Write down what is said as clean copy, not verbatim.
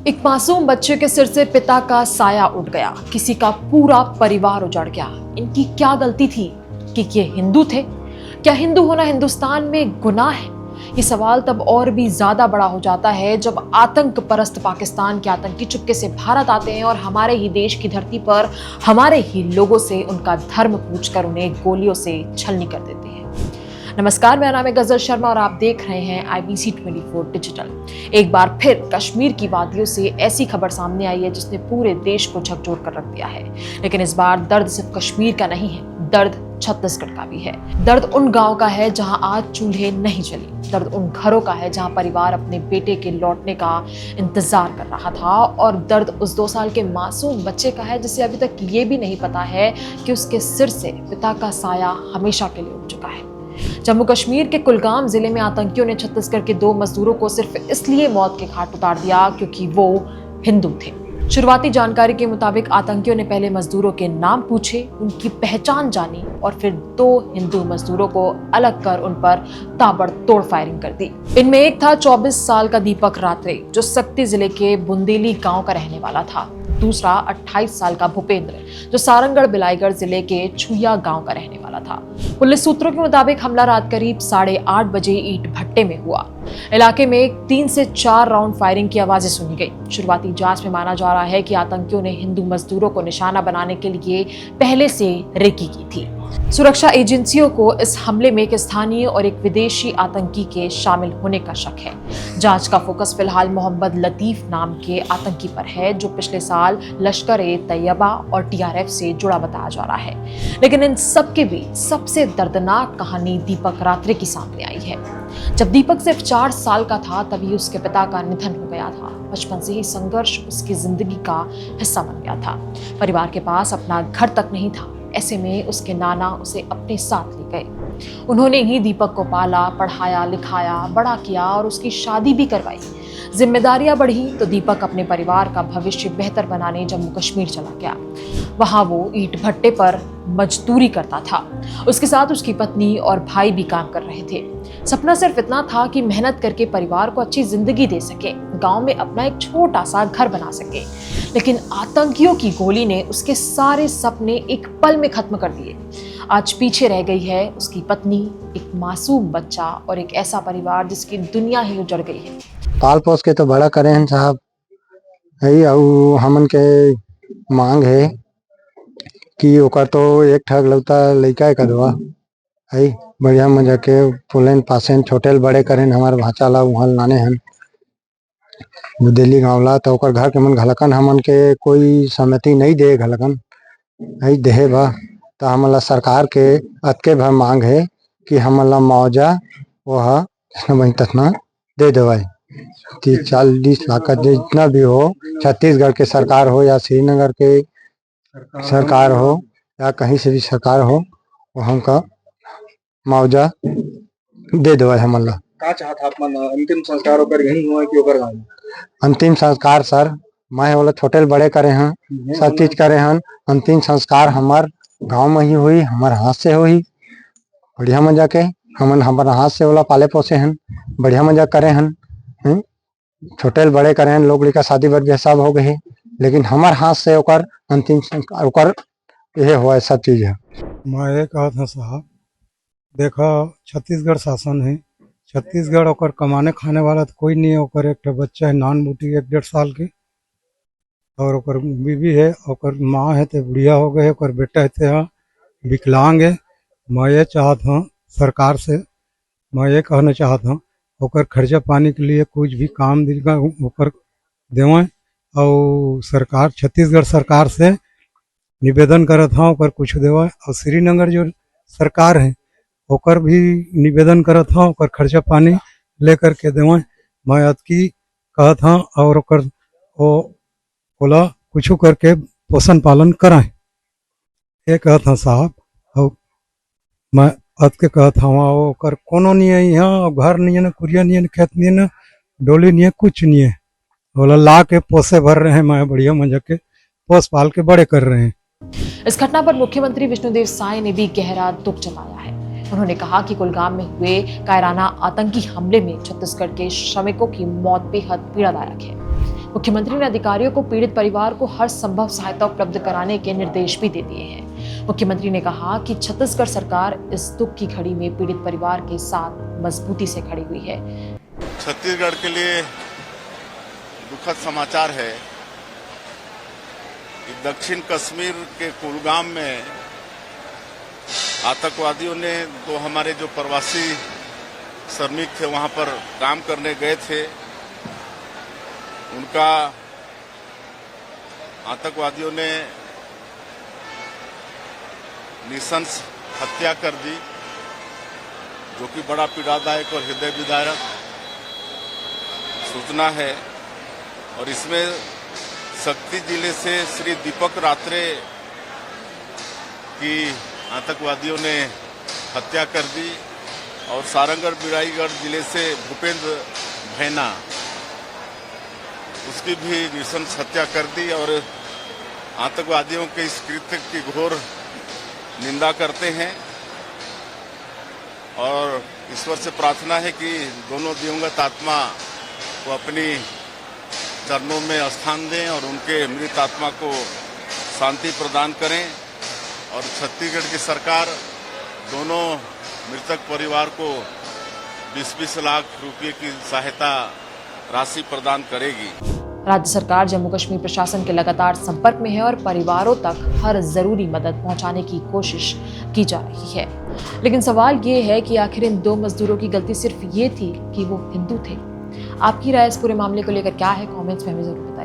एक मासूम बच्चे के सिर से पिता का साया उठ गया, किसी का पूरा परिवार उजड़ गया। इनकी क्या गलती थी कि ये हिंदू थे? क्या हिंदू होना हिंदुस्तान में गुनाह है? ये सवाल तब और भी ज्यादा बड़ा हो जाता है जब आतंक परस्त पाकिस्तान के आतंकी चुपके से भारत आते हैं और हमारे ही देश की धरती पर हमारे ही लोगों से उनका धर्म पूछकर उन्हें गोलियों से छलनी कर देते हैं। नमस्कार, मेरा नाम है गजल शर्मा और आप देख रहे हैं IBC 24 डिजिटल। एक बार फिर कश्मीर की वादियों से ऐसी खबर सामने आई है जिसने पूरे देश को झकझोर कर रख दिया है। लेकिन इस बार दर्द सिर्फ कश्मीर का नहीं है, दर्द छत्तीसगढ़ का भी है। दर्द उन गांव का है जहां आज चूल्हे नहीं जली, दर्द उन घरों का है जहां परिवार अपने बेटे के लौटने का इंतजार कर रहा था, और दर्द उस 2 साल के मासूम बच्चे का है जिसे अभी तक ये भी नहीं पता है कि उसके सिर से पिता का साया हमेशा के लिए उठ चुका है। जम्मू कश्मीर के कुलगाम जिले में आतंकियों ने छत्तीसगढ़ के 2 मजदूरों को सिर्फ इसलिए मौत के घाट उतार दिया क्योंकि वो हिंदू थे। शुरुआती जानकारी के मुताबिक आतंकियों ने पहले मजदूरों के नाम पूछे, उनकी पहचान जानी और फिर 2 हिंदू मजदूरों को अलग कर उन पर ताबड़तोड़ फायरिंग कर दी। इनमें एक था 24 साल का दीपक रात्रे, जो सक्ती जिले के बुंदेली गांव का रहने वाला था। दूसरा 28 साल का भूपेंद्र, जो सारंगढ़ बिलाईगढ़ जिले के छुया गांव का रहने वाला था। पुलिस सूत्रों के मुताबिक हमला रात करीब 8:30 बजे ईंट भट्टे में हुआ। इलाके में 3 से 4 राउंड फायरिंग की आवाजें सुनी गई। शुरुआती जांच में माना जा रहा है कि आतंकियों ने हिंदू मजदूरों को निशाना बनाने के लिए पहले से रेकी की थी। सुरक्षा एजेंसियों को इस हमले में एक स्थानीय और एक विदेशी आतंकी के शामिल होने का शक है। जांच का फोकस फिलहाल मोहम्मद लतीफ नाम के आतंकी पर है, जो पिछले साल लश्कर-ए-तैयबा और TRF से जुड़ा बताया जा रहा है। लेकिन इन सब के बीच सबसे दर्दनाक कहानी दीपक रात्रे की सामने आई है। जब दीपक सिर्फ 4 साल का था तभी उसके पिता का निधन हो गया था। बचपन से ही संघर्ष उसकी जिंदगी का हिस्सा बन गया था। परिवार के पास अपना घर तक नहीं था। ऐसे में उसके नाना उसे अपने साथ ले गए। उन्होंने ही दीपक को पाला, पढ़ाया, लिखाया, बड़ा किया और उसकी शादी भी करवाई। जिम्मेदारियां बढ़ी तो दीपक अपने परिवार का भविष्य बेहतर बनाने जम्मू कश्मीर चला गया। वहां वो ईंट भट्टे पर मजदूरी करता था। उसके साथ उसकी पत्नी और भाई भी काम कर रहे थे। सपना सिर्फ इतना था कि मेहनत करके परिवार को अच्छी जिंदगी दे सके, गांव में अपना एक छोटा सा घर बना सके। लेकिन आतंकियों की गोली ने उसके सारे सपने एक पल में खत्म कर दिए। आज पीछे रह गई है उसकी पत्नी, एक मासूम बच्चा और एक ऐसा परिवार जिसकी दुनिया ही उजड़ गई है। पाल पोस के तो बड़ा करे हैं साहब, यही और हमन के मांग है कि ओकर तो एक ठग लौता लइका का दवा है बढ़िया मजा के पुलेन पासेन छोटे बड़े करें। हमारे भाचा ला वहाँ लाने हैं बुदेली गाँव ला, तो ओकर घर के मन घलकन हमन के कोई सहमति नहीं दे घलकन नहीं देहे बा। तो हमन ला सरकार के अतके भर मांग है कि हमन ला मुआवजा वह ततना दे देवाई। 30-40 लाख का जितना भी हो, छत्तीसगढ़ के सरकार हो या श्रीनगर के सरकार हो या कहीं से भी सरकार हो, वो हमका मुआवजा दे देवाई। हमन ला का चाहत आप मन अंतिम संस्कार ओकर यही हुआ कि ओकर गाँव? अंतिम संस्कार सर मैं वाला छोटे बड़े करे हैं, सब चीज करे हैं। अंतिम संस्कार हमार गांव में ही हुई, हमारे हाथ से हुई। बढ़िया मजा के हमन हमारे हाथ से वाला पाले पोसे हैं, बढ़िया मजा करे हैं। छोटे बड़े करे हैं, लोग का शादी बर सब हो गए, लेकिन हमार हाथ से ओकर अंतिम संस्कार ओकर यह हुआ सब चीज है। मैं ये कहा था साहब, देखा छत्तीसगढ़ शासन है, छत्तीसगढ़ ओकर कमाने खाने वाला तो कोई नहीं है। ओकर एक बच्चा है नान बूटी 1-1.5 साल के, और ओकर बीवी है, ओकर माँ है तो बुढ़िया हो गए, ओकर बेटा है विकलांग है। मैं ये चाहता हूँ सरकार से, मैं ये कहना चाहता हूँ ओकर खर्चा पानी के लिए कुछ भी काम दिलगा ओकर देवें। और सरकार छत्तीसगढ़ सरकार से निवेदन करत हूँ ओकर कुछ देवें। और श्रीनगर जो सरकार है ओकर भी निवेदन करत हूँ ओकर खर्चा पानी लेकर के देवें। मैं अतकी कहत हूँ और ओकर ओला कुछ करके पोषण पालन कराएं, ये कहत हूँ साहब। और मैं अतके कहत हूँ ओकर कोनो नहीं है यहाँ, घर नहीं है ना, कुरिया नहीं है, खेत नहीं है ना, डोली नहीं है, कुछ नहीं है। बोला ला के पोसे भर रहे हैं, मैं बढ़िया मजा के पोस पाल के बड़े कर रहे हैं। इस घटना पर मुख्यमंत्री विष्णुदेव साय ने भी गहरा दुख जताया है। उन्होंने कहा कि कुलगाम में हुए कायराना आतंकी हमले में छत्तीसगढ़ के श्रमिकों की मौत बेहद पीड़ादायक है। मुख्यमंत्री ने अधिकारियों को पीड़ित परिवार को हर संभव सहायता उपलब्ध कराने के निर्देश भी दे दिए हैं। मुख्यमंत्री ने कहा कि छत्तीसगढ़ सरकार इस दुख की घड़ी में पीड़ित परिवार के साथ मजबूती से खड़ी हुई है। छत्तीसगढ़ के लिए दुखद समाचार है कि दक्षिण कश्मीर के कुलगाम में आतंकवादियों ने तो हमारे जो प्रवासी श्रमिक थे वहां पर काम करने गए थे, उनका आतंकवादियों ने निशंस हत्या कर दी, जो कि बड़ा पीड़ादायक और हृदय विदारक सूचना है। और इसमें शक्ति जिले से श्री दीपक रात्रे की आतंकवादियों ने हत्या कर दी और सारंगढ़ बिराईगढ़ जिले से भूपेंद्र भैना, उसकी भी नृशंस हत्या कर दी। और आतंकवादियों के इस कृत्य की घोर निंदा करते हैं और ईश्वर से प्रार्थना है कि दोनों दिवंगत आत्मा को अपनी चरणों में स्थान दें और उनके मृत आत्मा को शांति प्रदान करें। और छत्तीसगढ़ की सरकार दोनों मृतक परिवार को 20-20 लाख रुपए की सहायता राशि प्रदान करेगी। राज्य सरकार जम्मू कश्मीर प्रशासन के लगातार संपर्क में है और परिवारों तक हर जरूरी मदद पहुंचाने की कोशिश की जा रही है। लेकिन सवाल ये है कि आखिर इन 2 मजदूरों की गलती सिर्फ ये थी कि वो हिंदू थे? आपकी राय इस पूरे मामले को लेकर क्या है? कमेंट्स में हमें जरूर